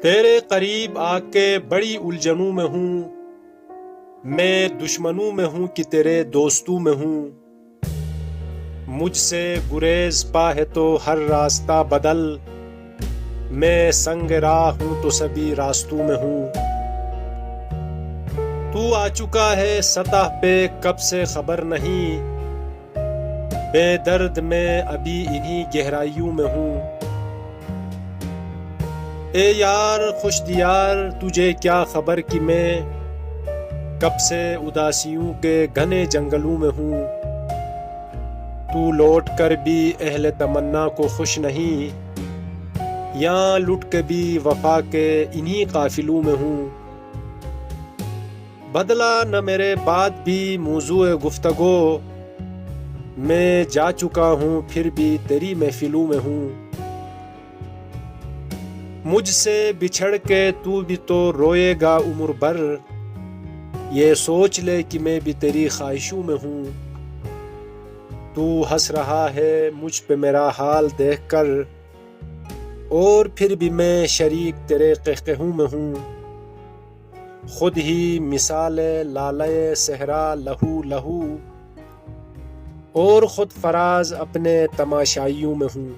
تیرے قریب آ کے بڑی الجھنوں میں ہوں، میں دشمنوں میں ہوں کہ تیرے دوستوں میں ہوں۔ مجھ سے گریز پا ہے تو ہر راستہ بدل، میں سنگ راہ ہوں تو سبھی راستوں میں ہوں۔ تو آ چکا ہے سطح پہ کب سے خبر نہیں، بے درد میں ابھی انہی گہرائیوں میں ہوں۔ اے یار خوش دیار تجھے کیا خبر کہ میں کب سے اداسیوں کے گھنے جنگلوں میں ہوں۔ تو لوٹ کر بھی اہل تمنا کو خوش نہیں، یہاں لٹ کے بھی وفا کے انہی قافلوں میں ہوں۔ بدلا نہ میرے بعد بھی موضوع گفتگو، میں جا چکا ہوں پھر بھی تیری محفلوں میں ہوں۔ مجھ سے بچھڑ کے تو بھی تو روئے گا عمر بھر، یہ سوچ لے کہ میں بھی تیری خواہشوں میں ہوں۔ تو ہنس رہا ہے مجھ پہ میرا حال دیکھ کر، اور پھر بھی میں شریک تیرے قہقہوں میں ہوں۔ خود ہی مثال لالے صحرا لہو لہو، اور خود فراز اپنے تماشائیوں میں ہوں۔